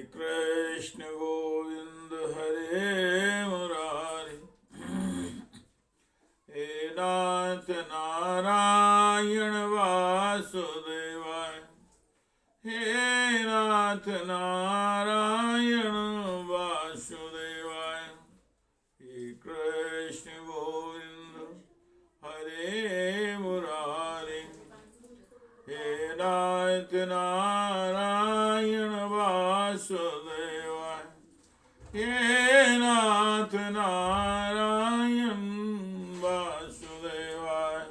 कृष्ण गोविंद हरे मुरारी। हे नाथ नारायण वासुदेवाय। हे नाथ नारायण वासुदेवाय। हे कृष्ण गोविंद हरे मुरारी। हे नाथ नारायण वासुदेवाय। हे नाथ नारायण वासुदेवाय।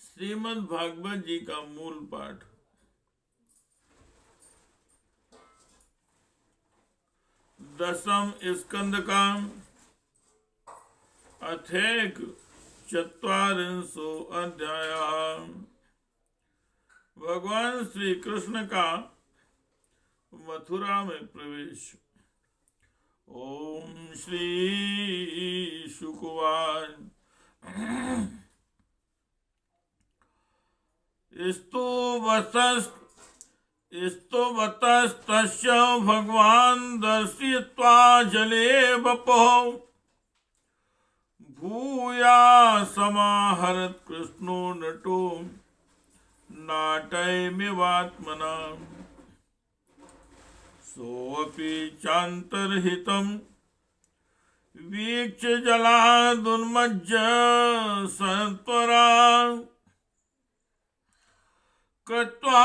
श्रीमद् भागवत जी का मूल पाठ। दसम स्कंद का अथेक चत्वारिंशो अध्याय। भगवान श्री कृष्ण का मथुरा में प्रवेश। ओम श्री शुकवाच। स्तुवतस्तस्य भगवान् दर्शयित्वा जले वपुः भूया समाहरत् कृष्णो नटो नाटयमिवात्मना। सोऽपि चान्तर्हितं वीक्ष्य जलादुन्मज्य सत्वरा कृत्वा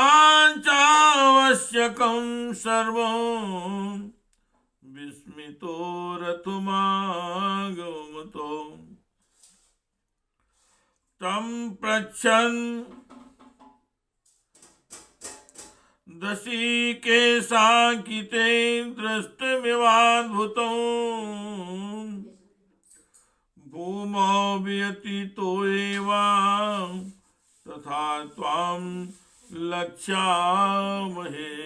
चावश्यकं सर्वं विस्मितो रथमागमतो। तं पृच्छन् दशीकेशाङ्किते दृष्टमिवाद्भुतं भूमौ व्यतीतो एव तथा त्वां लक्ष्यामहे।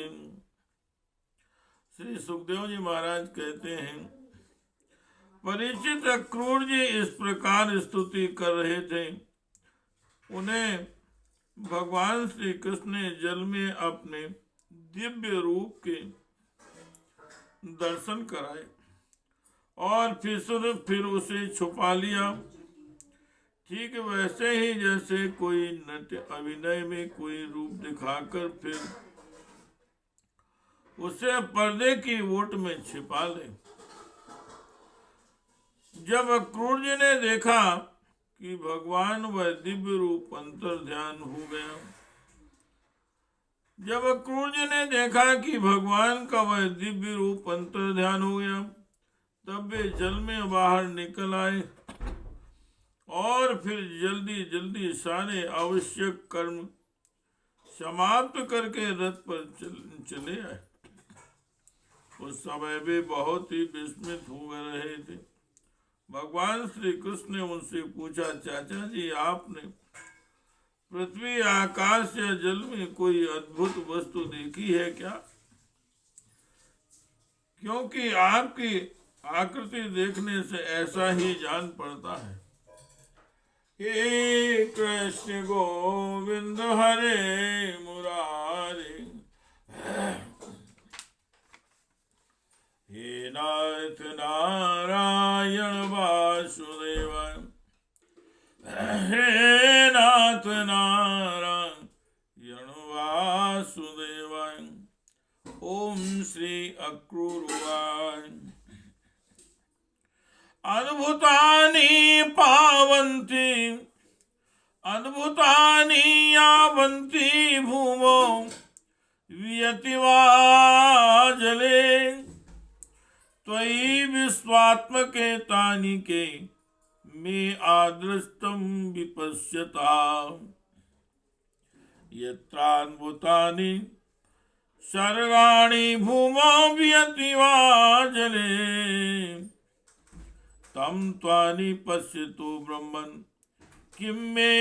श्री सुखदेव जी महाराज कहते हैं, परीक्षित अक्रूर जी इस प्रकार स्तुति कर रहे थे। उन्हें भगवान श्री कृष्ण ने जल में अपने दिव्य रूप के दर्शन कराए और फिर उसे छुपा लिया। ठीक वैसे ही जैसे कोई नट अभिनय में कोई रूप दिखाकर फिर उसे पर्दे की ओट में छिपा ले। जब अक्रूर जी ने देखा कि भगवान वह दिव्य रूप अंतर ध्यान हो गया, जब अक्रूर जी ने देखा कि भगवान का वह दिव्य रूप अंतर ध्यान हो गया, तब वे जल में बाहर निकल आए और फिर जल्दी जल्दी सारे आवश्यक कर्म समाप्त करके रथ पर चले आए। उस समय वे बहुत ही विस्मित हो रहे थे। भगवान श्री कृष्ण ने उनसे पूछा, चाचा जी आपने पृथ्वी आकाश या जल में कोई अद्भुत वस्तु देखी है क्या? क्योंकि आपकी आकृति देखने से ऐसा ही जान पड़ता है। हे कृष्ण गोविंद हरे मुरारी। हे नाथ नारायण वासुदेवाय। हे नाथ नारायण वासुदेवाय। ओम श्री अक्रूरवाय। अद्भुतानि पावन्ति अद्भुतानि यावन्ति भूमौ वियतिवा जले त्वयि विश्वात्मके तानि के मे आदृष्टं विपश्यता। यत्राद्भुतानि सर्गाणि भूमौ वियतिवा जले तम त्वानि पश्यतो ब्रह्मन् किं मे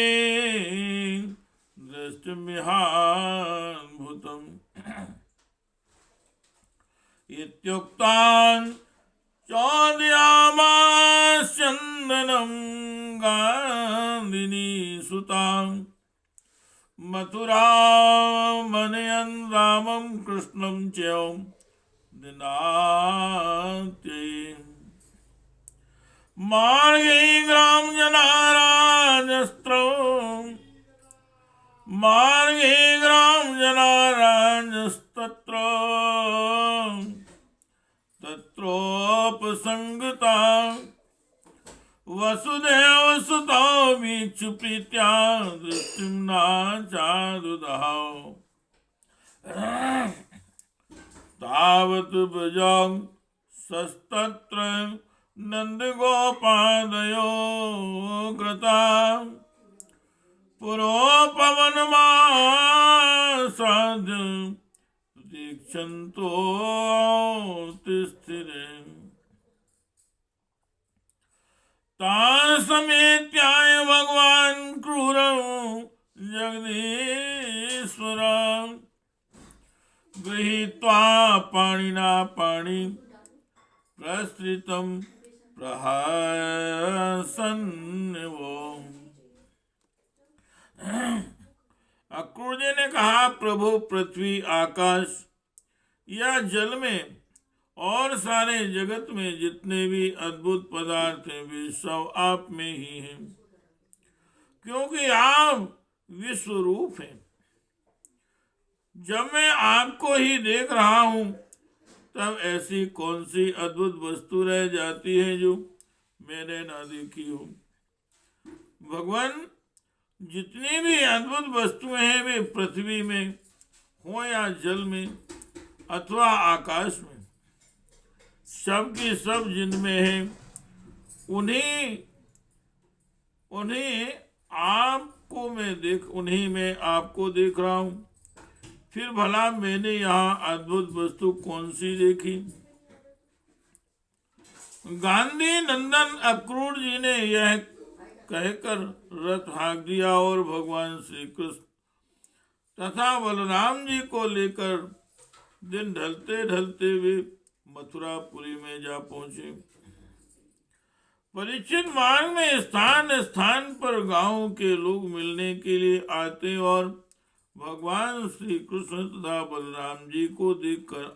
दृष्टमिहाद्भुतम्। इत्युक्तान् चोदयामास चन्दनं गान्धिनी सुतां मथुरा मनयन् रामं कृष्णं च दिनात्यै मार्गे ग्रामजनाराजस्त्रौ मार्गे ग्रामजनाराजस्तत्र तत्रोपसंगता वसुदेवसुतो वीक्षु प्रीत्या दृष्टिं नाचादुदहाव तावत् ब्रजं सस्तत्र नन्दगोपादयो कृता पुरोपवनमासाद्य प्रतीक्षन्तो तिस्थिरे तान् समेत्याय भगवान् क्रूरं जगदीश्वरं गृहीत्वा पाणिना पाणि प्रसृतं प्रहसन्निवो। अक्रूर जी ने कहा, प्रभु पृथ्वी आकाश या जल में और सारे जगत में जितने भी अद्भुत पदार्थ हैं वे सब आप में ही हैं, क्योंकि आप विश्व रूप हैं। जब मैं आपको ही देख रहा हूं तब ऐसी कौन सी अद्भुत वस्तु रह जाती है जो मैंने ना देखी हो। भगवान, जितनी भी अद्भुत वस्तुएं हैं वे पृथ्वी में हो या जल में अथवा आकाश में, सब की सब जिनमें है उन्हीं में आपको देख रहा हूं। फिर भला मैंने यहाँ अद्भुत वस्तु कौन सी देखी। गांधी नंदन अक्रूर जी ने यह कहकर रथ हाँक दिया और भगवान श्री कृष्ण तथा बलराम जी को लेकर दिन ढलते ढलते वे मथुरापुरी में जा पहुंचे। परीक्षित मार्ग में स्थान स्थान पर गांव के लोग मिलने के लिए आते और भगवान श्री कृष्ण तथा बलराम जी को देखकर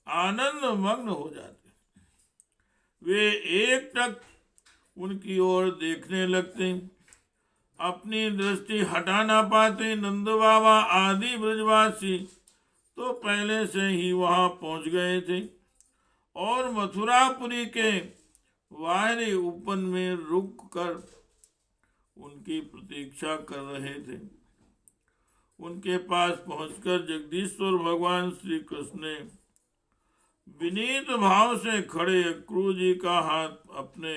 आनंद मग्न हो जाते। वे एकटक उनकी ओर देखने लगते, अपनी दृष्टि हटा ना पाते। नंद बाबा आदि ब्रजवासी तो पहले से ही वहां पहुंच गए थे और मथुरापुरी के बाहरी उपवन में रुक कर उनकी प्रतीक्षा कर रहे थे। उनके पास पहुंचकर जगदीश्वर भगवान श्री कृष्ण ने विनीत भाव से खड़े अक्रूर जी का हाथ अपने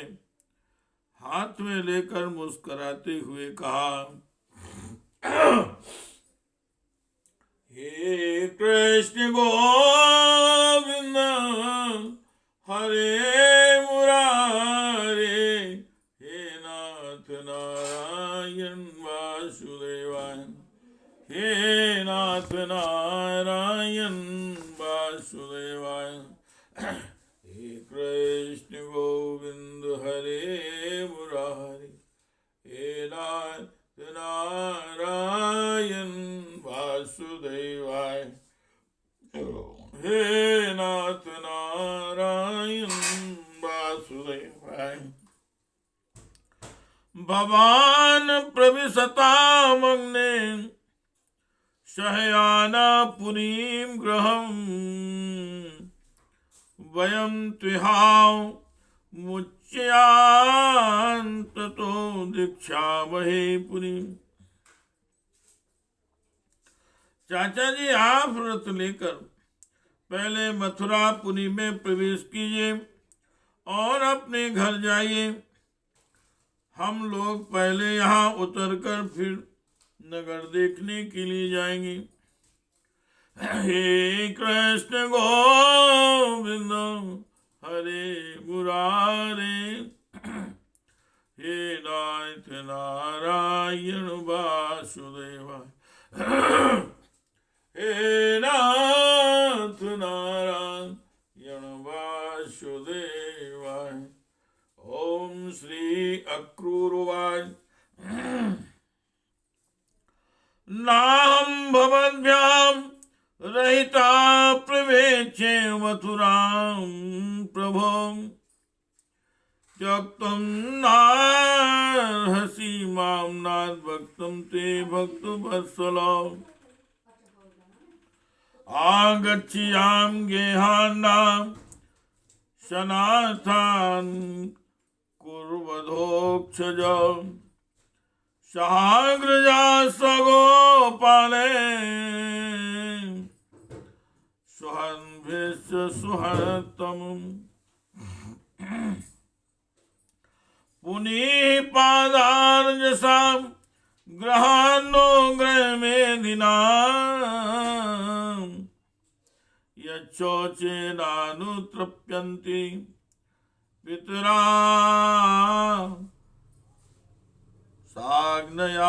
हाथ में लेकर मुस्कुराते हुए कहा, हे कृष्ण गोविंद हरे मुरारे, हे नाथ नारायण वासुदेवाय, हे नाथ नारायण वासुदेवाय, हे कृष्ण गोविंद हरे मुरारी, हे नाथ नारायण वासुदेवाय, हे नाथ नारायण वासुदेवाय। भवान प्रविशतामग्ने शययाना पुरीं गृहम्, वयं त्विहाव मुच्यन्ततो दीक्षामहे पुरीं। चाचा जी, आप व्रत लेकर पहले मथुरापुरी में प्रवेश कीजिए और अपने घर जाइए। हम लोग पहले यहाँ उतरकर फिर नगर देखने के लिए जाएंगे। हे कृष्ण गोविंद हरे मुरारे, हे नाथ नारायण वासुदेवाय, हे नाथ नारायण वासुदेवाय। ओम श्री अक्रूरवाय। नाहं भवद्भ्यां रहिता प्रवेक्षे मथुरां प्रभो त्यक्तं नार्हसि मां नाद्भक्तं ते भक्तवत्सल आगच्छामि गेहानां शनाथान् कुर्वधोक्षज साग्रजा सगोपाले सुहन्भिश्च सुहृत्तमम् पुनीः पादार्जसां ग्रहान्नो ग्रहमेधिनां यच्छोचेनानुतृप्यन्ति पितरा साग्नयासुरा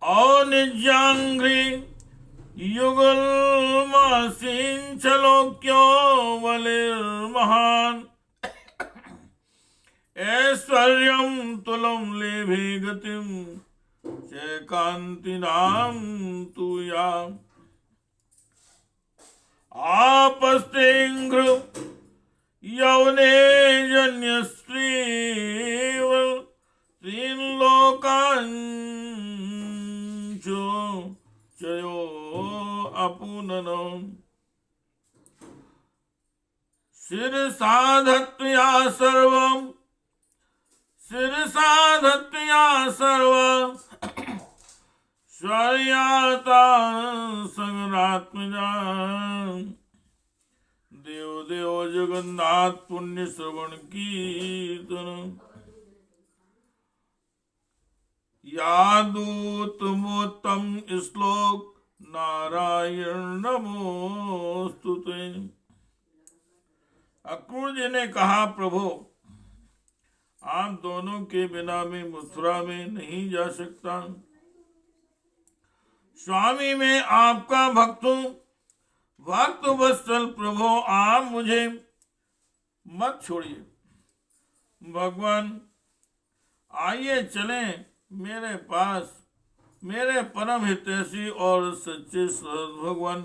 औनिज्याङ्घ्रि युगलमासिंचलोक्यो बलिर्महान् ऐश्वर्यं तुलं लेभे गतिं चैकान्तिनां तु या आपस्तेङ्घ्र यवने जन्यस्त्रीव त्रीन् लोकान् चयो अपुननो शिरसाधत्वया सर्वं स्वर्याता संगरात्मजा देव देव जगन्नाथ पुण्य श्रवण कीर्तन यादूतमोत्तम श्लोक नारायण नमोस्तुते। अक्रूर जी ने कहा, प्रभु आप दोनों के बिना मैं मथुरा में नहीं जा सकता। स्वामी मैं आपका भक्त हूँ, भक्त वत्सल प्रभु आप मुझे मत छोड़िए। भगवान आइए चलें मेरे पास, मेरे परम हितैषी और सच्चे सहृदय भगवान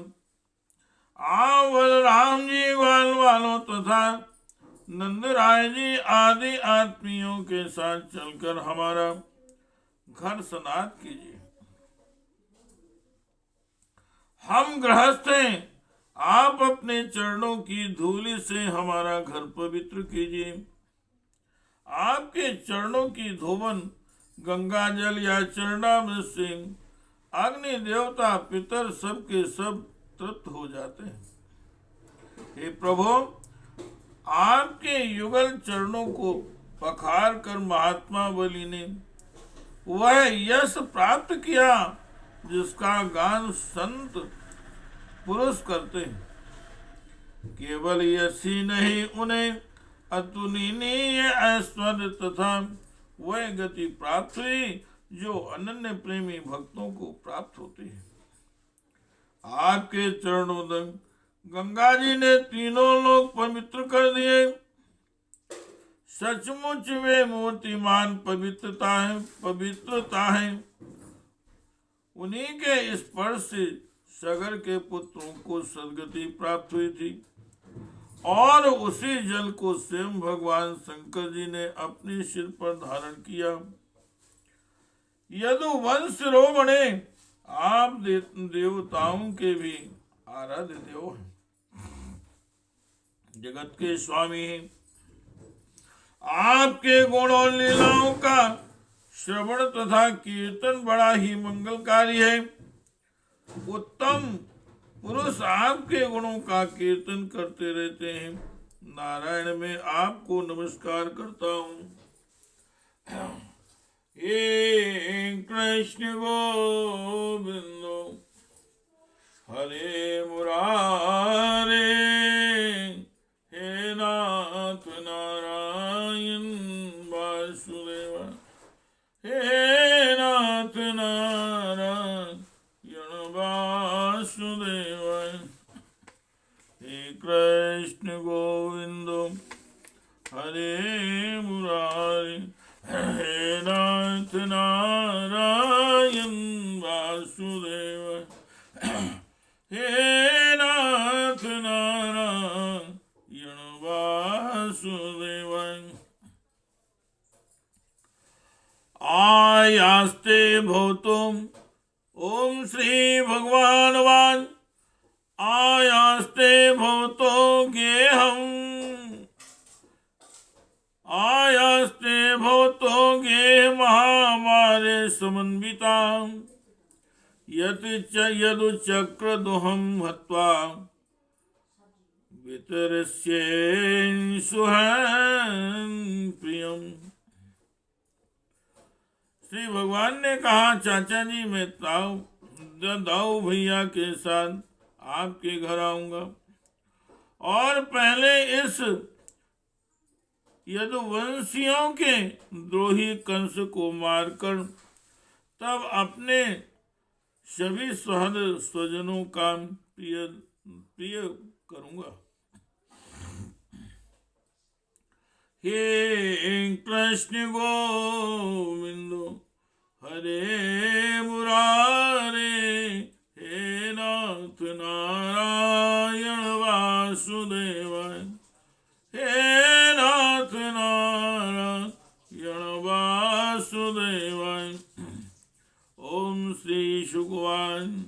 आप बलराम जी ग्वाल वालों तथा नंदराय जी आदि आत्मियों के साथ चलकर हमारा घर सनाथ कीजिए। हम गृहस्थ हैं, आप अपने चरणों की धूलि से हमारा घर पवित्र कीजिए। आपके चरणों की धोवन गंगा जल या चरणामृत से अग्नि देवता पितर सब के सब तृप्त हो जाते हैं। हे प्रभु आपके युगल चरणों को पखार कर महात्मा बलि ने वह यश प्राप्त किया जिसका गान संत पुरुष करते हैं। केवल यश ही नहीं, उन्हें अतुलनीय ऐश्वर्य तथा वह गति प्राप्त हुई जो अनन्य प्रेमी भक्तों को प्राप्त होती है। आपके चरणों गंगा जी ने तीनों लोग पवित्र कर दिए। सचमुच वे मूर्तिमान पवित्रता है। उन्हीं के स्पर्श से सगर के पुत्रों को सदगति प्राप्त हुई थी और उसी जल को स्वयं भगवान शंकर जी ने अपने सिर पर धारण किया। यदुवंश शिरोमणि आप देवताओं के भी आराध्य देव हैं, जगत के स्वामी हैं। आपके गुण और लीलाओं का श्रवण तथा कीर्तन बड़ा ही मंगलकारी है। उत्तम पुरुष आपके गुणों का कीर्तन करते रहते हैं। नारायण मैं आपको नमस्कार करता हूँ। हे कृष्ण गोविंद हरे मुरारे, हे नाथ नारायण वासुदेव, हे नाथ नारायण वासुदेव, हे कृष्ण गोविंद हरे मुरारी। हे नाथ नारायण वासुदेव, हे नाथ नारायण वासुदेव। आयास्ते भवतुम, ओम श्री भगवान वाच, आयास्ते भवतो गेहम, आयास्ते भवतो गेह महामारे समन्विता, यदुचक्रदुहं हत्वा वितरस्ये सुहं प्रियम। श्री भगवान ने कहा, चाचा जी मैं दाऊ भैया के साथ आपके घर आऊंगा और पहले इस यदुवंशियों के द्रोही कंस को मारकर तब अपने सभी सहद स्वजनों का प्रिय करूंगा। हे कृष्ण गोविंदो हरे मुरारे, हे नाथ नारायण वासुदेव, हे नाथ नारायण वासुदेव। ओम श्री शुकवान,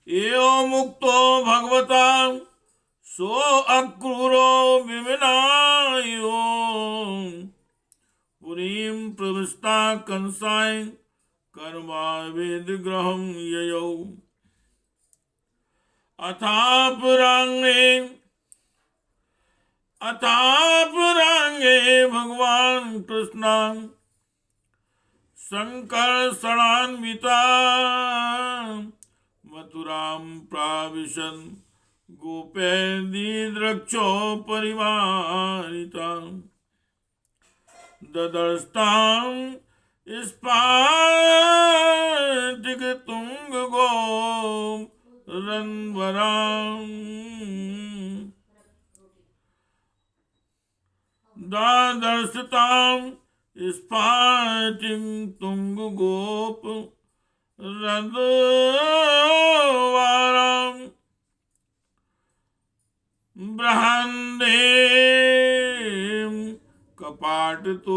एवं मुक्तो भगवता सो अक्रूरो विविनायो, पुरीं प्रविष्टा कंसाय कर्मा वेद ग्रहम ययौ। अथापरांगे भगवान कृष्ण संकर्षणान्विता, मथुरां प्राविशन् गोपैर्दिद्रक्षो परिवारिता, ददर्शतां स्फाटिकतुङ्गो रन्वरां, दादर्शतां स्फाटिकतुङ्गगोप रन्वारां, बृहन्दें कपाटतोरणां,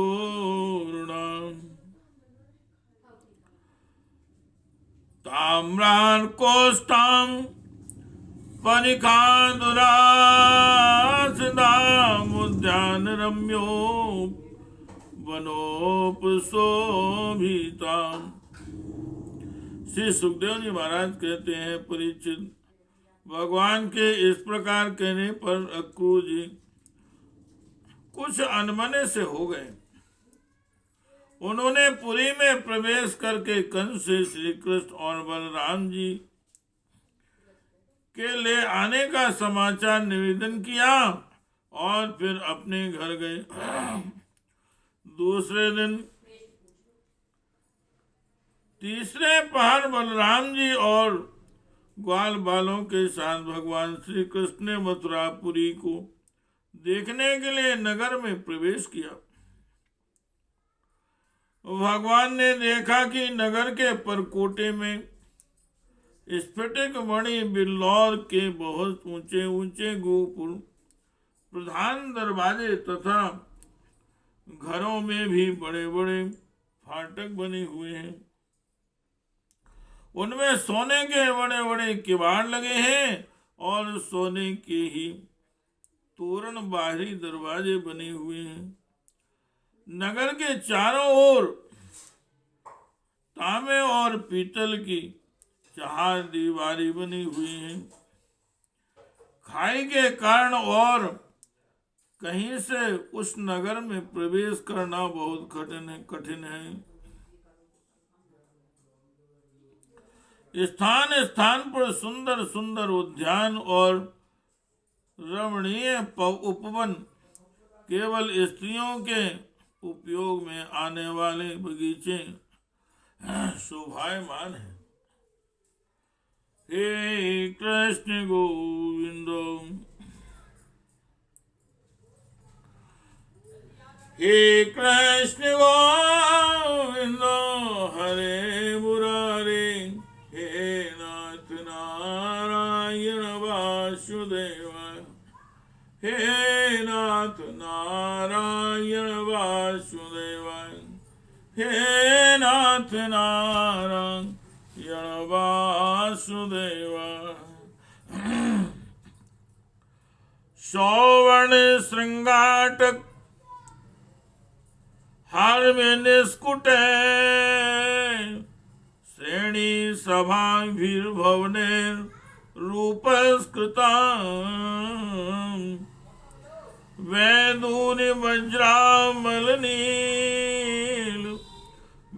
ताम्रार्कोष्ठां परिखादुरासदामुद्यानरम्यो वनोपशोभितां। श्री सुखदेव जी महाराज कहते हैं, परीक्षित भगवान के इस प्रकार कहने पर अक्रूर जी कुछ अनमने से हो गए। उन्होंने पुरी में प्रवेश करके कंस से श्री कृष्ण और बलराम जी के ले आने का समाचार निवेदन किया और फिर अपने घर गए। दूसरे दिन तीसरे पहर बलराम जी और ग्वाल बालों के साथ भगवान श्री कृष्ण ने मथुरापुरी को देखने के लिए नगर में प्रवेश किया। भगवान ने देखा कि नगर के परकोटे में स्फटिक मणि बिल्लौर के बहुत ऊंचे ऊंचे गोपुर, प्रधान दरवाजे तथा घरों में भी बड़े बड़े फाटक बने हुए हैं। उनमें सोने के बड़े बड़े किवाड़ लगे हैं और सोने के ही तोरण बाहरी दरवाजे बने हुए हैं। नगर के चारों ओर तांबे और पीतल की 4 दीवारें बनी हुई हैं। खाई के कारण और कहीं से उस नगर में प्रवेश करना बहुत कठिन है। स्थान स्थान पर सुंदर सुंदर उद्यान और रमणीय उपवन, केवल स्त्रियों के उपयोग में आने वाले बगीचे शोभायमान है। हे कृष्ण गोविंद, हे कृष्ण गोविंद हरे मुरारे, हे नाथ नारायण वासुदेव, हे नाथ नारायण वासुदेव, हे नाथ नारायण वासुदेव। सौवर्ण श्रृंगाटक हार में निष्कुट श्रेणी सभा भीर भवने रूपस्कृता, वैदूनि वज्रामलनील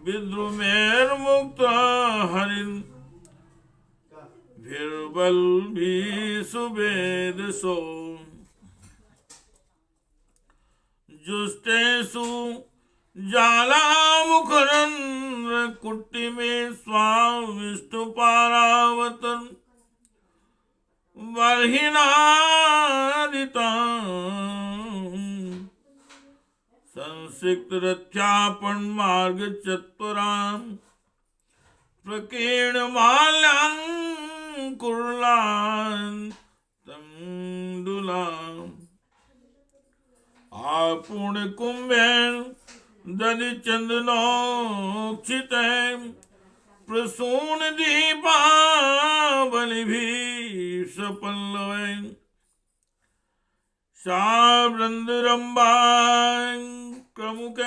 विद्रुमेर मुक्त हरिन, भीरबल भी सुवेद सो, जुष्टेषु जाला मुखरन कुट्टी में स्वामिष्टु पारावतन, बर्हिनादिता संसिक्त रथ्यापन मार्ग चतुराम, प्रकीर्ण माल्यांकुरलान तंडुलाम, आपूर्ण कुंभेन दधि चंदनोक्षित, प्रसून दीपावली भी सपल्लव, शावृंदरंबा प्रमुख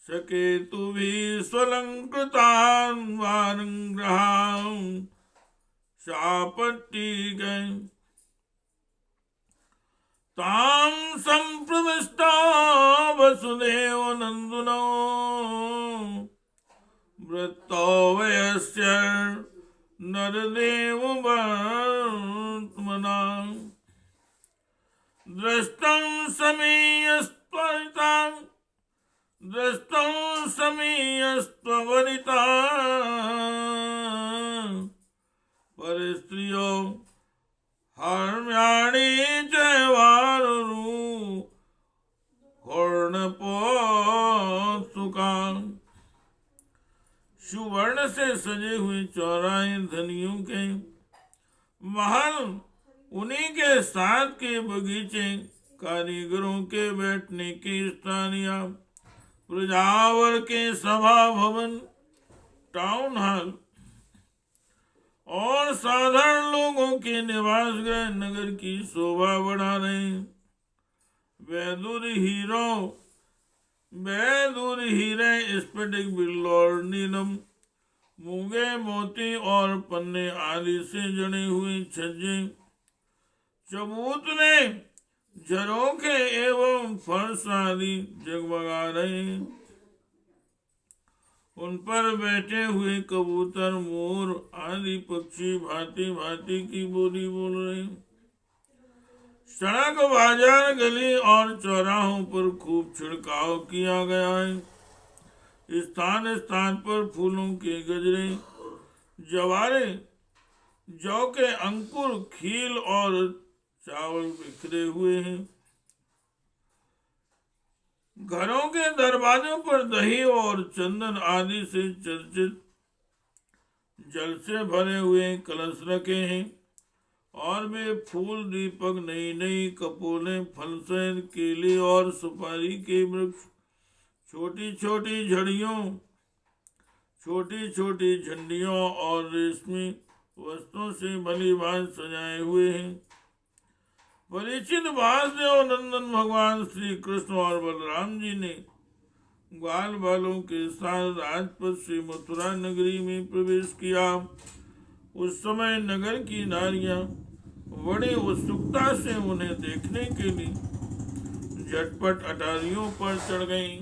सकेतु भी स्वलंकृतान वारंग्रहां शापट्टी गए, ताम संप्रविष्टा वसुदेव नंदनो, वृत्तो वयस्य नरदेव वर्त्मना, दृष्टं समीयस्त्वरिता, दृष्टं समीयस्त्ववनिता, परिस्त्रियो हर्म्याणि च वारुरु कर्णपोत्सुका, सुवर्ण से सजे हुए चौराहे धनियों के महल, उन्हीं के साथ के बगीचे, कारीगरों के बैठने की स्थानियां, प्रजावर के सभा भवन टाउन हॉल और साधारण लोगों के निवास गृह नगर की शोभा बढ़ा रहे। वैदूर हीरे स्फटिक बिल्लौर नीलम मूंगे मोती और पन्ने आदि से जड़े हुए छज्जे, चबूतरे झरोखे एवं फर्श आदि जगमगा रहे। उन पर बैठे हुए कबूतर मोर आदि पक्षी भांति भांति की बोली बोल रहे। सड़क बाजार गली और चौराहों पर खूब छिड़काव किया गया है। स्थान स्थान पर फूलों के गजरे, जवारे, जौ के अंकुर, खील और चावल बिखरे हुए हैं। घरों के दरवाजों पर दही और चंदन आदि से चर्चित जल से भरे हुए कलश रखे हैं और वे फूल, दीपक, नई नई कपोलें, फल सहित केले और सुपारी के वृक्ष, छोटी छोटी झड़ियों, छोटी छोटी झंडियों और रेशमी वस्त्रों से भली भांति सजाए हुए हैं। परीक्षित वासुदेव नंदन भगवान श्री कृष्ण और बलराम जी ने ग्वाल बालों के साथ राजपथ से मथुरा नगरी में प्रवेश किया। उस समय नगर की नारियां बड़ी उत्सुकता से उन्हें देखने के लिए झटपट अटारियों पर चढ़ गईं।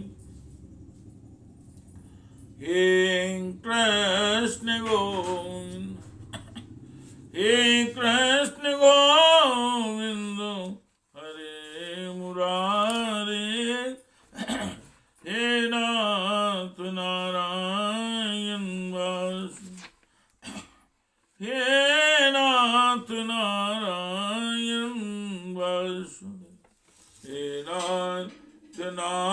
हे कृष्ण गोविंद, हे कृष्ण गोविंद हरे मुरारे, हे नाथ नारायण वासुदेव, हे नाथ नारायण वासुदेव, हे नाथ नारायण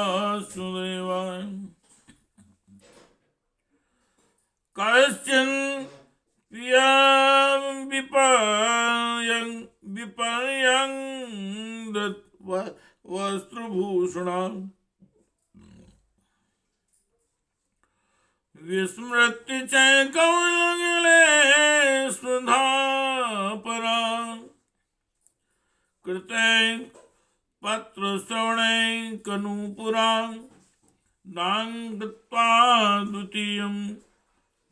वासुदेवाय। कश्चिन् विपर्यं दत्त्वा वस्त्रभूषणाम् विस्मृत्य च कौलिले सुधापरा कृते पत्रश्रवणे कनूपुरा नाङ्गत्वा द्वितीयं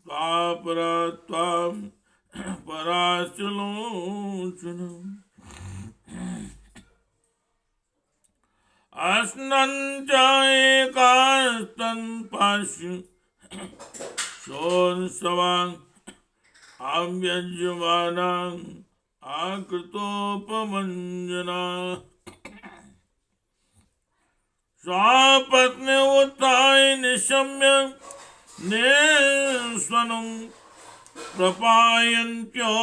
त्वापरा त्वां पराचलोचनम् अस्नन् च एकास्तन् पाशु शोन्सवान् आव्यज्यमानान् आकृतोपमञ्जना स्वापत्नी उत्थाय निशम्य निस्वनं प्रपायन्त्यो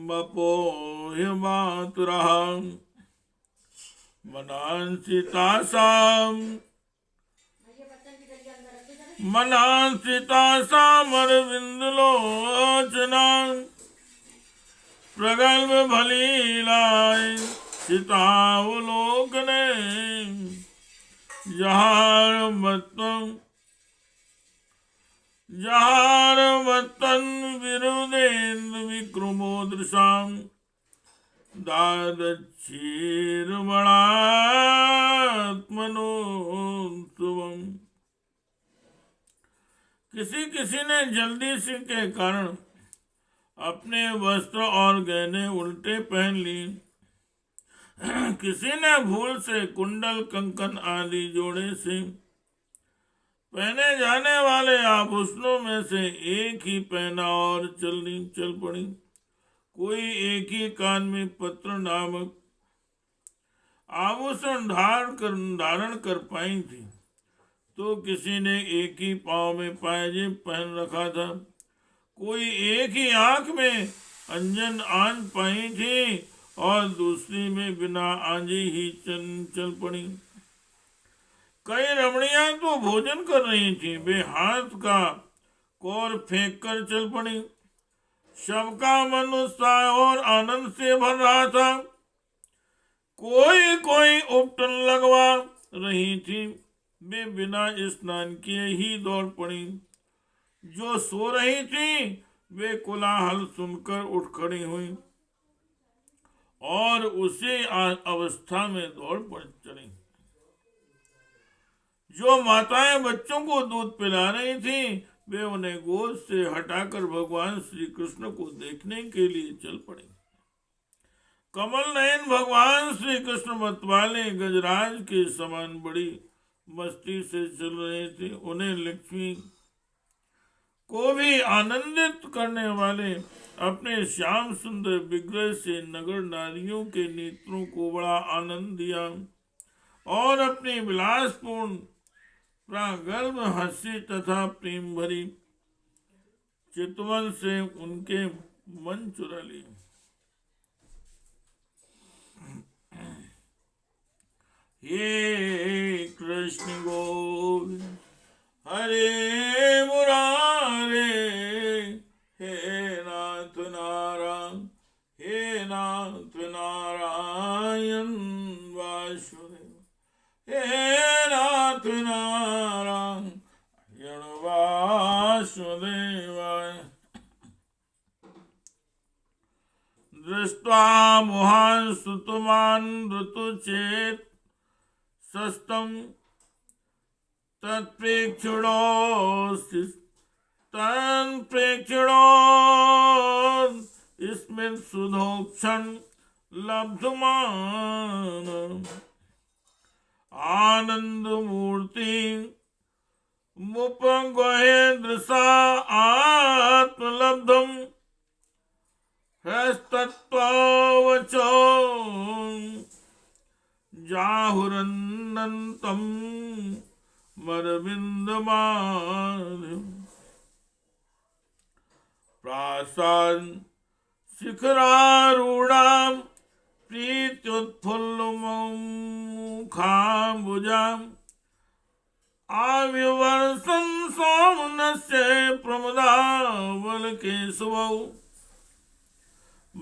वपोह्यमातुरः मनांसि तासामरविन्दलोचना प्रगल्भ भलीलाय सीतावलोकने जहारवत्तन् विरुदेन्द्र विक्रमोदृशां दादच्छीर्मणात्मनोत्सवम्। किसी ने जल्दी से के कारण अपने वस्त्र और गहने उल्टे पहन लिए। किसी ने भूल से कुंडल कंकन आदि जोड़े से पहने जाने वाले आभूषणों में से एक ही पहना और चल पड़ी। कोई एक ही कान में पत्र नामक आभूषण धारण कर पाई थी, तो किसी ने एक ही पांव में पायजेब पहन रखा था। कोई एक ही आंख में अंजन आंच पाई थी और दूसरी में बिना आंजी ही चल पड़ी। कई रमणियां तो भोजन कर रही थी, वे हाथ का कौर फेंक कर चल पड़ी। सबका मन उत्साह और आनंद से भर रहा था। कोई उपटन लगवा रही थी, वे बिना स्नान किए ही दौड़ पड़ी। जो सो रही थी वे कोलाहल सुनकर उठ खड़ी हुई और उसी अवस्था में दौड़ पड़ चली। जो माताएं बच्चों को दूध पिला रही थी वे उन्हें गोद से हटाकर भगवान श्री कृष्ण को देखने के लिए चल पड़ी। कमल नयन भगवान श्री कृष्ण मतवाले गजराज के समान बड़ी मस्ती से चल रहे थे। उन्हें लक्ष्मी को भी आनंदित करने वाले अपने श्याम सुंदर विग्रह से नगर नारियों के नेत्रों को बड़ा आनंद दिया और अपनी विलासपूर्ण प्रागल्भ हंसी तथा प्रेम भरी चितवन से उनके मन चुरा लिए। हे कृष्ण गोविंद हरे मुरारे, हे नाथ नारायण, हे नाथ नारायण वासुदेव, हे नाथ नारायण वासुदेवाय। दृष्ट्वा मोहान् सुतमान् ऋतुचेत् सस्तम् तत्प्रेक्षिणो स्मित सुधोक्षण लब्धमान आनंद मूर्ति मुपगहे दृशा आत्मलब्धम हस्तत्ववचो जाहुरन्नन्तं मरविन्दमाल्यम्। प्रासाद शिखरारूढां प्रीत्युत्फुल्लमुखाम्बुजाम् आविवर्षं सौम्नस्य प्रमदावलकेशवौ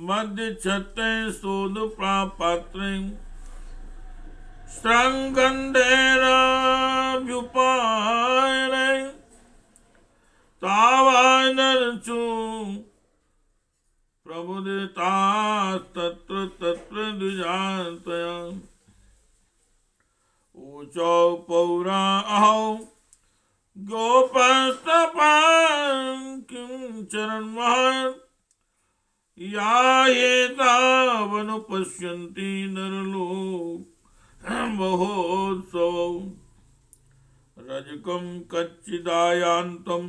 मध्यच्छत्ते सोदप्रापात्रे श्रृङ्गन्धेराभ्युपायने तावानर्चु प्रमुदितास्तत्र तत्र द्विजान्तया ऊचौ पौरा अहौ गोपस्तपान् किं चरन्महत् यायेतावनुपश्यन्ति नरलोक महोत्सवौ रजकं कच्चिदायान्तं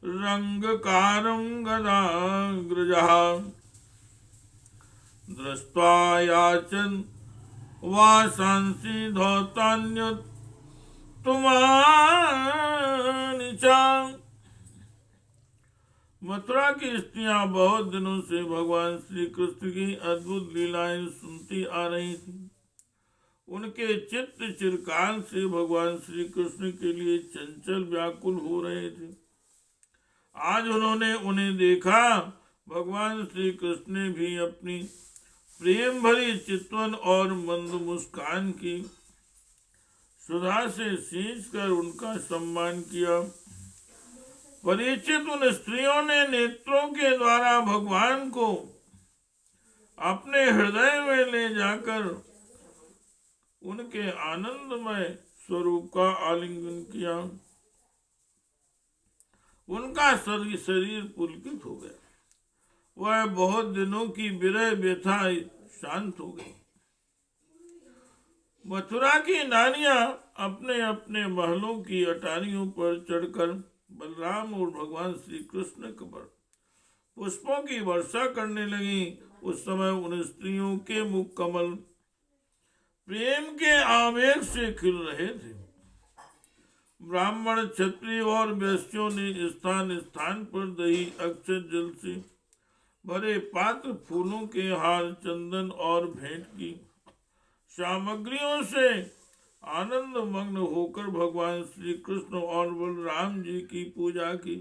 रङ्गकारं गदाग्रजः दृष्ट्वा याचन् वासांसि धौतान्युत्तमानि च। मथुरा की स्त्रियां बहुत दिनों से भगवान श्री कृष्ण की अद्भुत लीलाएं सुनती आ रही थी। उनके चित्त चिरकाल से भगवान श्री कृष्ण के लिए चंचल व्याकुल हो रहे थे। आज उन्होंने उन्हें देखा। भगवान श्री कृष्ण ने भी अपनी प्रेम भरी चितवन और मंद मुस्कान की सुधा से सींचकर उनका सम्मान किया। परिचित उन स्त्रियों ने नेत्रों के द्वारा भगवान को अपने हृदय में ले जाकर उनके आनंदमय स्वरूप का आलिंगन किया। उनका शरीर पुलकित हो गया। वह बहुत दिनों की विरह व्यथा शांत हो गई। मथुरा की नारियां अपने अपने महलों की अटारियों पर चढ़कर बलराम और भगवान श्री कृष्ण पर पुष्पों की वर्षा करने लगी। उस समय उन स्त्रियों के मुख कमल प्रेम के आवेग से खिल रहे थे। ब्राह्मण, क्षत्रिय और वैश्यों ने स्थान स्थान पर दही, अक्षत जल से भरे पात्र, फूलों के हार, चंदन और भेंट की सामग्रियों से आनंद मग्न होकर भगवान श्री कृष्ण और बलराम जी की पूजा की।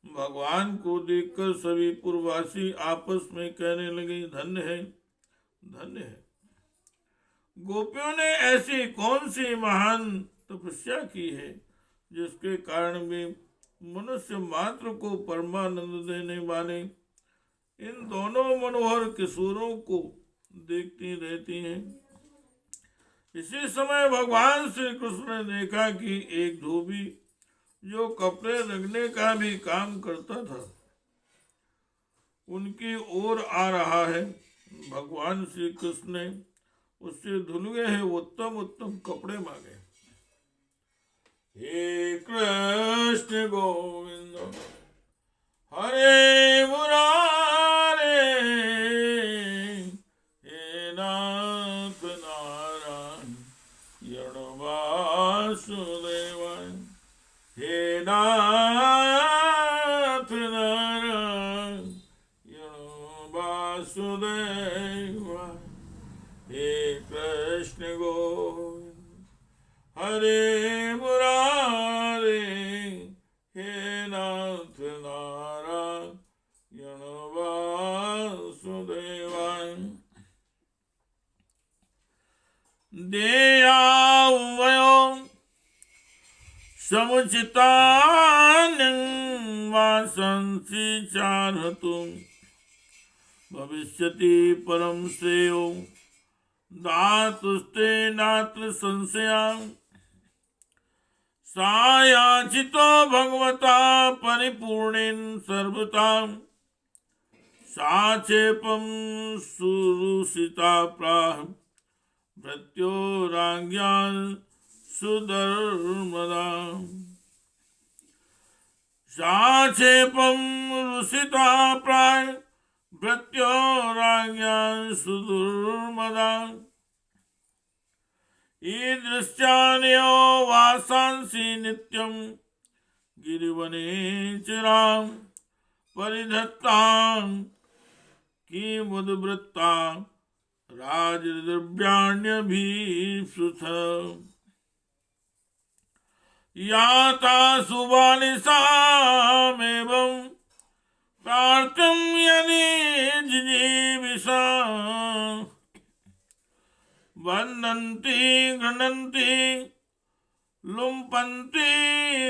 भगवान को देखकर सभी पुरवासी आपस में कहने लगे, धन्य है, धन्य है। गोपियों ने ऐसी कौन सी महान तपस्या की है जिसके कारण वे मनुष्य मात्र को परमानंद देने वाले इन दोनों मनोहर किशोरों को देखती रहती हैं। इसी समय भगवान श्री कृष्ण ने देखा कि एक धोबी जो कपड़े रंगने का भी काम करता था उनकी ओर आ रहा है। भगवान श्री कृष्ण ने उससे धुलवे हैं उत्तम उत्तम कपड़े मांगे। हे कृष्ण गोविंद हरे मुरारे, हे नाथ नारायण वासुदेवाय, हे नाथ नारायण वासुदेवाय, हे कृष्ण गोविंद हरे मुरारे, हे नाथ नारायण वासुदेवाय। देयावयो समुचितानि वासंसि चारहतु, भविष्यति परम श्रेयो दातुस्ते नात्र संशया। सायाचितो भगवता परिपूर्णेन सर्वता, साचेपं सुरुषिता प्राह भृत्योराज्ञां सुधर्मदा। साचेपं रुषिता प्राह भृत्योराज्ञां सुधर्मदा। ईदृश्यान्यो वासांसि नित्यं गिरिवने चिरां, परिधत्तां किमुद्वृत्ता राजद्रव्याण्यभीप्सुथ याता सुबालिसामेवं प्रार्थं यदि जिजीविषा वन्दन्ति गृह्णन्ति लुम्पन्ति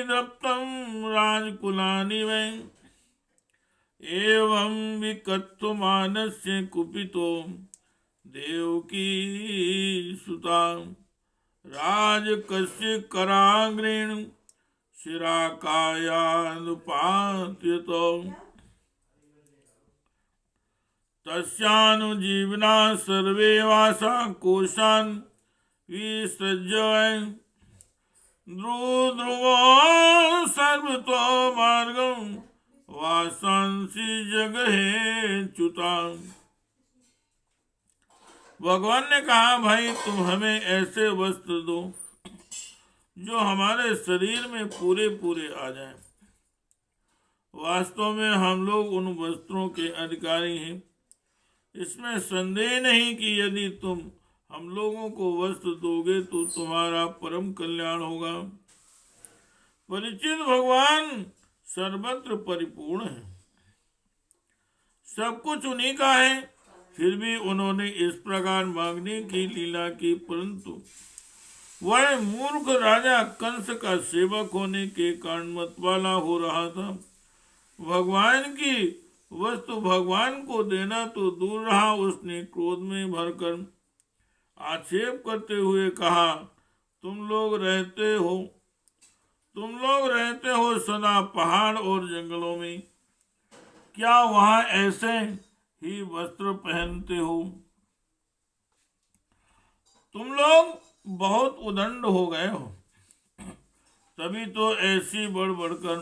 दृप्तं राजकुलानि वै एवं विकत्वमानस्य कुपितो देवकी सुता राजकस्य कराग्रेण शिराकायानुपात्यतो तस्यानुजीवना सर्वे वासा कोशान् विसृज्य ध्रुवो सर्वतो मार्गं वासांसि जगहे च्युता। भगवान ने कहा, भाई तुम हमें ऐसे वस्त्र दो जो हमारे शरीर में पूरे पूरे आ जाएं। वास्तव में हम लोग उन वस्त्रों के अधिकारी हैं, इसमें संदेह नहीं कि यदि तुम हम लोगों को वस्त्र दोगे तो तुम्हारा परम कल्याण होगा। परिचित भगवान सर्वत्र परिपूर्ण है, सब कुछ उन्हीं का है। फिर भी उन्होंने इस प्रकार मांगने की लीला की, परंतु वह मूर्ख राजा कंस का सेवक होने के कारण मतवाला हो रहा था। भगवान की वस्तु भगवान को देना तो दूर रहा, उसने क्रोध में भरकर आक्षेप करते हुए कहा, तुम लोग रहते हो सदा पहाड़ और जंगलों में, क्या वहां ऐसे ही वस्त्र पहनते हो? तुम लोग बहुत उदंड हो गए हो, तभी तो ऐसी बढ़ बढ़कर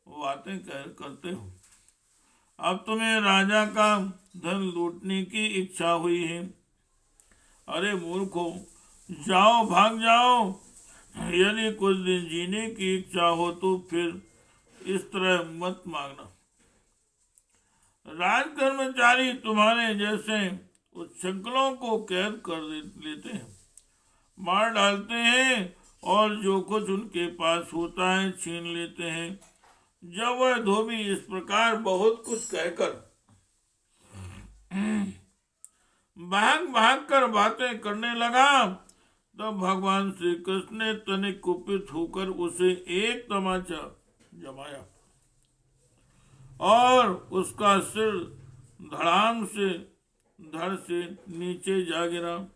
बातें करते हो। अब तुम्हें राजा का धन लूटने की इच्छा हुई है। अरे मूर्खो, जाओ, भाग जाओ। यदि कुछ दिन जीने की इच्छा हो तो फिर इस तरह मत मांगना। राजकर्मचारी तुम्हारे जैसे उच्छृंखलों को कैद कर लेते हैं, मार डालते हैं और जो कुछ उनके पास होता है छीन लेते हैं। जब वह धोबी इस प्रकार बहुत कुछ कहकर भाग भाग कर बातें करने लगा, तब भगवान श्री कृष्ण ने तनिक कुपित होकर उसे एक तमाचा जमाया और उसका सिर धड़ से नीचे जा गिरा।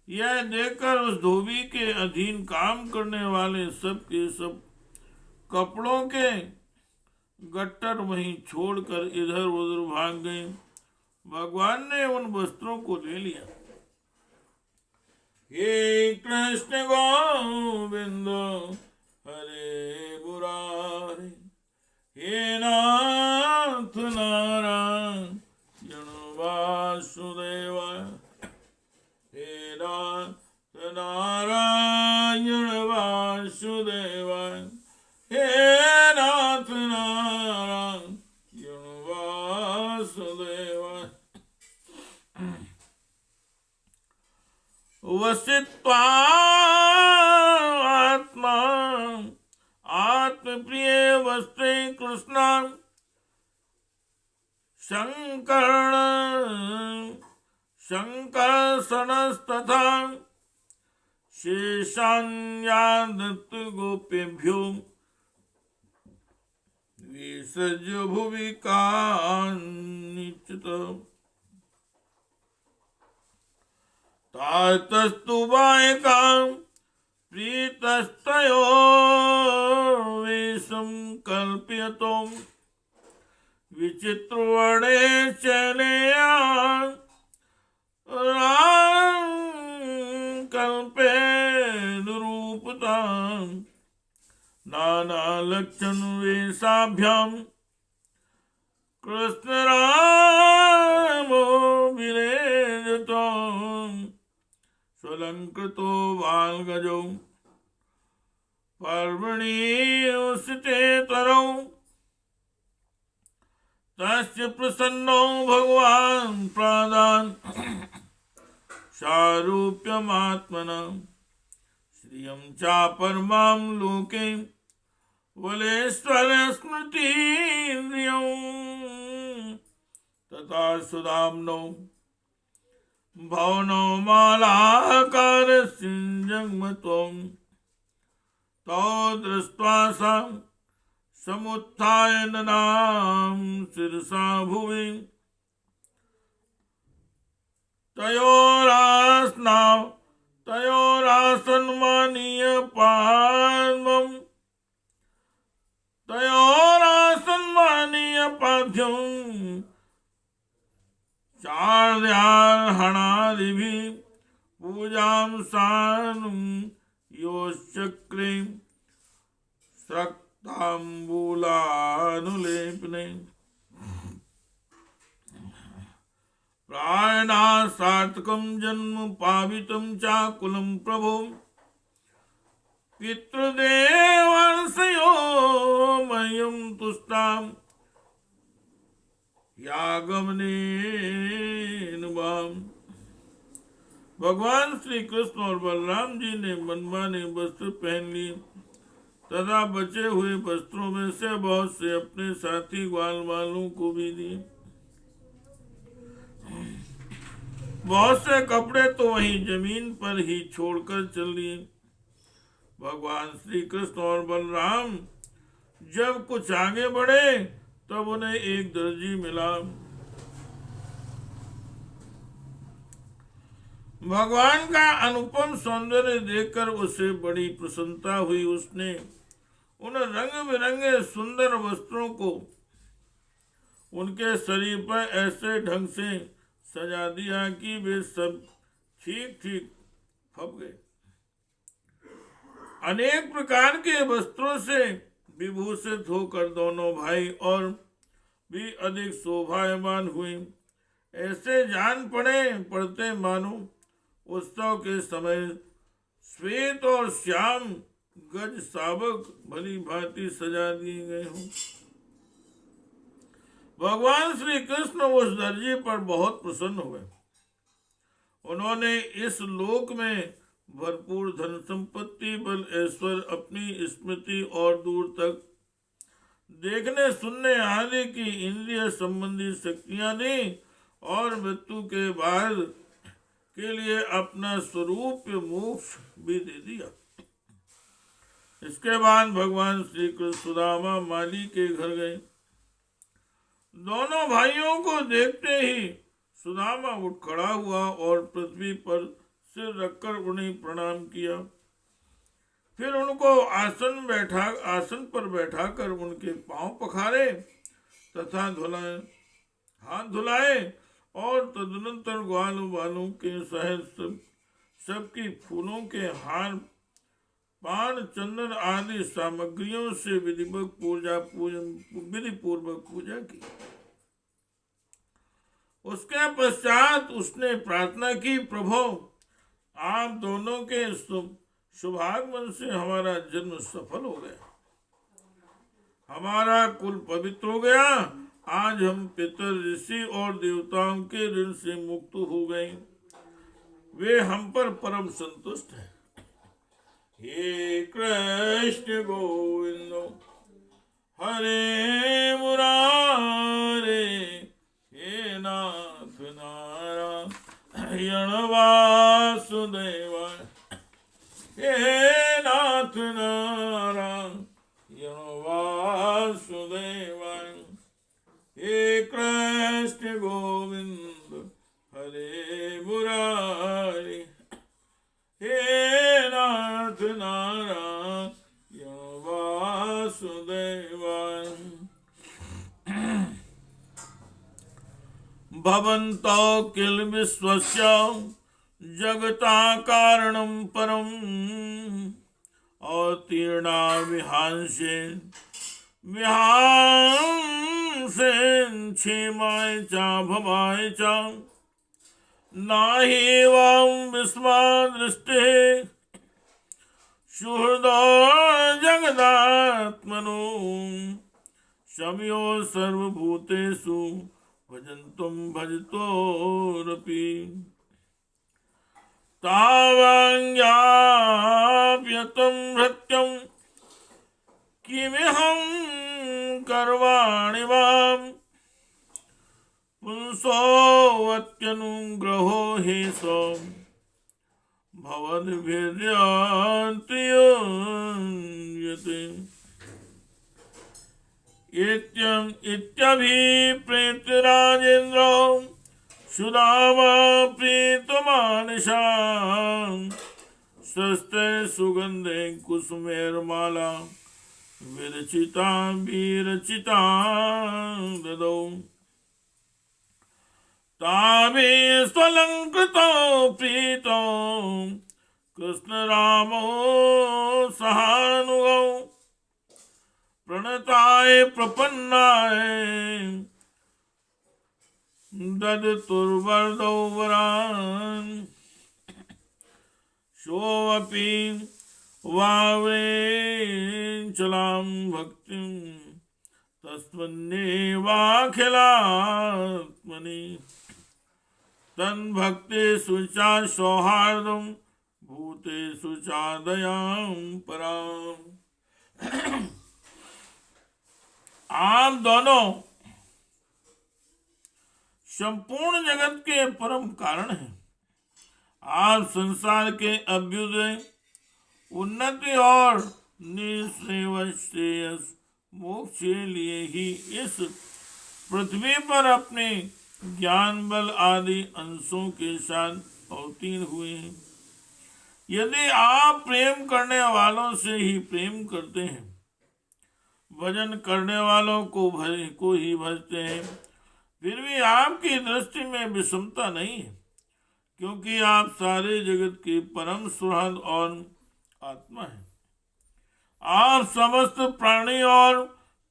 यह देखकर उस धोबी के अधीन काम करने वाले सब के सब कपड़ों के गट्टर वहीं छोड़कर इधर उधर भाग गए। भगवान ने उन वस्त्रों को ले लिया। हे कृष्ण गोविंद हरे मुरारी, हे नाथ नारायण वासुदेव, हे नाथ नारायण वासुदेव, हे नाथ नारायण वासुदेव। वसित्वा आत्मा आत्मप्रिय वस्त्रे कृष्ण शंकर्षणस्तथा शेषान्यादत्त गोपेभ्यो विसृज्य भुवि कानिचित। तातस्तु बायका प्रीतस्तयो वेशं कल्पयतो विचित्रवर्णे चलेया कल्पे निरूपता नानालक्षण वेशाभ्याम कृष्ण रामो विरेजतो स्वलंकृतो बालगजो पर्वणि उसिते तरौ तस्य प्रसन्नो भगवान् प्रादान् सारूप्यमात्मना श्रियं च परमां लोके वलेश्वर स्मृतिन्द्रियं तथा सुदाम्नो भवनो मालाकारस्य जग्मत्वं तौ दृष्ट्वा सा समुत्थाय ननाम शिरसा भुवि तयोरासन्मानीय पाद्यं चार्यार्हणादिभिः पूजां सानुं योश्चक्रे ताम्बूलानुलेपने प्रायणा सार्थकं जन्म पावितं चाकुलं प्रभो पितृदेवर्षयो मह्यं तुष्टां यागमनेन वाम। भगवान श्री कृष्ण और बलराम जी ने मनमाने वस्त्र पहन लिए तथा बचे हुए वस्त्रों में से बहुत से अपने साथी ग्वाल वालों को भी दिए। बहुत से कपड़े तो वहीं जमीन पर ही छोड़कर चल दिए। भगवान श्री कृष्ण और बलराम जब कुछ आगे बढ़े तब उन्हें एक दर्जी मिला। भगवान का अनुपम सौंदर्य देखकर उसे बड़ी प्रसन्नता हुई। उसने उन रंग बिरंगे सुंदर वस्त्रों को उनके शरीर पर ऐसे ढंग से सजा दिया कि वे सब ठीक ठीक फप गए। अनेक प्रकार के वस्त्रों से विभूषित होकर दोनों भाई और भी अधिक शोभायमान हुए। ऐसे जान पड़ते मानो उत्सव के समय श्वेत और श्याम गज सावक भली भांति सजा दिए गए हों। भगवान श्री कृष्ण उस दर्जी पर बहुत प्रसन्न हुए। उन्होंने इस लोक में भरपूर धन संपत्ति बल ऐश्वर्य अपनी स्मृति और दूर तक देखने सुनने आदि की इंद्रिय संबंधी शक्तियां दी और मृत्यु के बाद के लिए अपना स्वरूप मोक्ष भी दे दिया। इसके बाद भगवान श्री कृष्ण सुदामा माली के घर गए। दोनों भाइयों को देखते ही सुदामा उठ खड़ा हुआ और पृथ्वी पर सिर रखकर उन्हें प्रणाम किया। फिर उनको आसन पर बैठाकर उनके पांव पखारे तथा हाथ धुलाए और तदनंतर ग्वाल वालों के सहित सबकी फूलों के हार पान चंदन आदि सामग्रियों से विधि पूर्वक पूजा की। उसके पश्चात उसने प्रार्थना की, प्रभु आप दोनों के शुभागमन से हमारा जन्म सफल हो गया, हमारा कुल पवित्र हो गया। आज हम पितर ऋषि और देवताओं के ऋण से मुक्त हो गए। वे हम पर परम संतुष्ट हैं। हे कृष्ण गोविंद हरे मुरारे, हे नाथ नारायण वासुदेव, हे नाथ नारायण वासुदेव, हे कृष्ण गोविंद हरे मुरारी, हे नाथ नारायण वासुदेव। भवन्तो किल विश्वस्य जगता कारणं परम् अतीर्णा विहांसेन क्षेमाय च भवाय च नाहि वां विस्मा दृष्टे सुहृदो जगदात्मनो शम्यो सर्वभूतेषु भजन्तुं भजतोरपि तावाज्ञाप्यतं भृत्यं किमिहं करवाणि वां पुंसोऽत्यनुग्रहो हि सो भवद्भिर्यन्त्रियते इत्यभिप्रेत्य राजेन्द्रो सुदामा प्रीतमानसा स्वस्ते सुगंधे कुसुमेर्माला विरचिता ददौ ताभि स्वलंकृतो प्रीतो कृष्ण रामो सहानुगौ प्रणताय प्रपन्नाय ददतुर्वरदौ वरान् सोऽपि वावृचलां भक्तिं तस्मिन्नेवाखिलात्मनि तन्भक्तेषु च सौहार्दं भूतेषु च दयां पराम्। आप दोनों संपूर्ण जगत के परम कारण हैं। आप संसार के अभ्युदय, उन्नति और निःश्रेयस मोक्ष के लिए ही इस पृथ्वी पर अपने ज्ञान बल आदि अंशों के साथ अवतीर्ण हुए हैं। यदि आप प्रेम करने वालों से ही प्रेम करते हैं, भजन करने वालों को ही भजते हैं, फिर भी आपकी दृष्टि में विषमता नहीं है, क्योंकि आप सारे जगत के परम सुहृद और आत्मा हैं। आप समस्त प्राणी और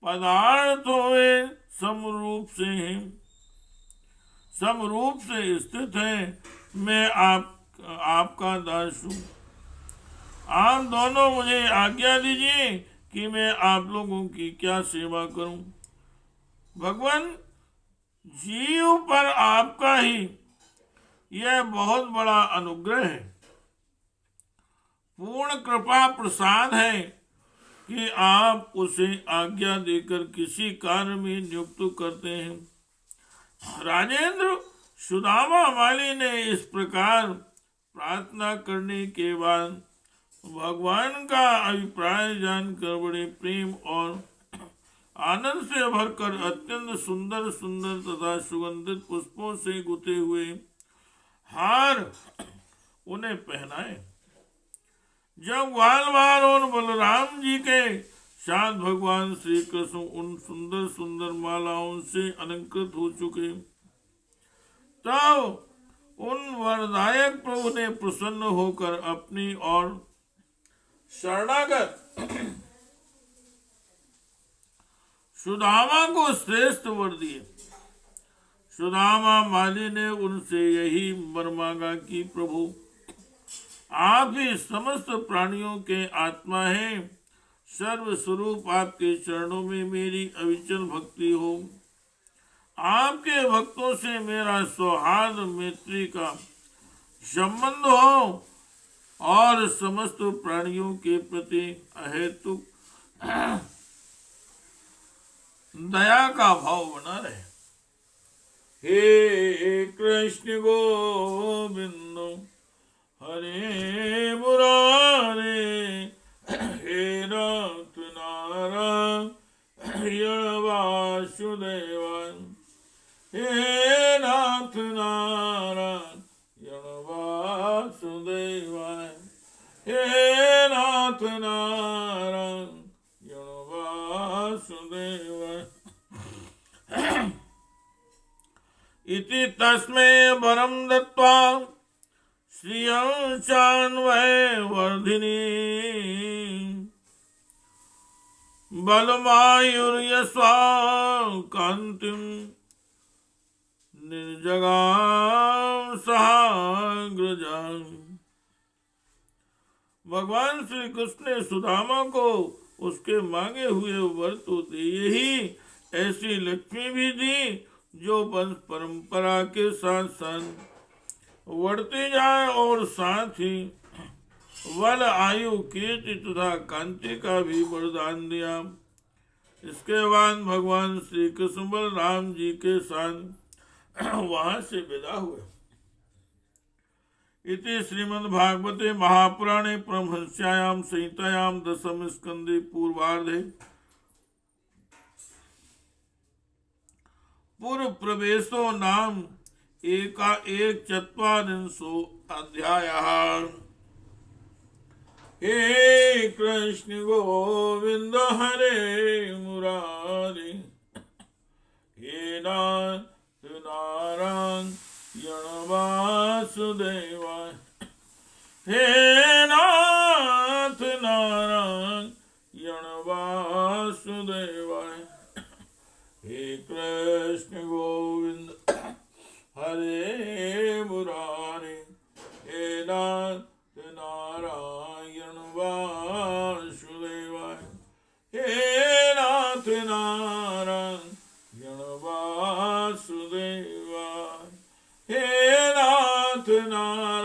पदार्थों में समरूप से स्थित हैं। मैं आपका दास हूँ। आप दोनों मुझे आज्ञा दीजिए कि मैं आप लोगों की क्या सेवा करूं। भगवान, जीव पर आपका ही यह बहुत बड़ा अनुग्रह है, पूर्ण कृपा प्रसाद है कि आप उसे आज्ञा देकर किसी कार्य में नियुक्त करते हैं। राजेंद्र, सुदामा माली ने इस प्रकार प्रार्थना करने के बाद भगवान का अभिप्राय जानकर बड़े प्रेम और आनंद से भरकर अत्यंत सुंदर सुंदर तथा सुगंधित पुष्पों से गुथे हुए हार उन्हें पहनाए। जब ग्वालवाल और बलराम जी के साथ भगवान श्री कृष्ण उन सुंदर सुंदर मालाओं से अलंकृत हो चुके, तब उन वरदायक प्रभु ने प्रसन्न होकर अपनी और शरणागत सुदामा को श्रेष्ठ वर दिए। सुदामा माली ने उनसे यही वर मांगा कि प्रभु, आप ही समस्त प्राणियों के आत्मा हैं। सर्वस्वरूप आपके चरणों में मेरी अविचल भक्ति हो। आपके भक्तों से मेरा सौहार्द मैत्री का संबंध हो और समस्त प्राणियों के प्रति अहेतुक दया का भाव बना रहे। हे कृष्ण गोविंद हरे मुरारे, हे नाथ नारायण वासुदेवन, हे नाथ नारायण वासुदेवन, हे नाथ नारायण वासुदेवन। इति तस्मै वरं दत्त्वा श्रियं चान्वय वर्धिनी बलमायुर्यस्वा कान्तिं निर्जगां सहाग्रजां। भगवान श्री कृष्ण ने सुदामा को उसके मांगे हुए वर तो दिए ही, ऐसी लक्ष्मी भी थी जो वंश परंपरा के साथ साथ बढ़ती जाए और साथ ही बल आयु कीर्ति तथा कांति का भी वरदान दिया। इसके बाद भगवान श्री कृष्ण बलराम जी के साथ वहां से विदा हुए। इति श्रीमद्भागवते महापुराणे परमहंस्यायां संहितायां दशम स्कंदे पूर्वार्धे पूर्व प्रवेशो नाम एक चत्वारिंशो अध्यायः। हे कृष्ण गोविंद हरे मुरारी, हे नाथ नारायण वासुदेवाय, हे नाथ नारायण वासुदेवाय, हे कृष्ण गोविंद हरे मुरारी, हे नाथ नारायण वासुदेवाय, हे नाथ नारायण वासुदेवाय, हे नाथ नारायण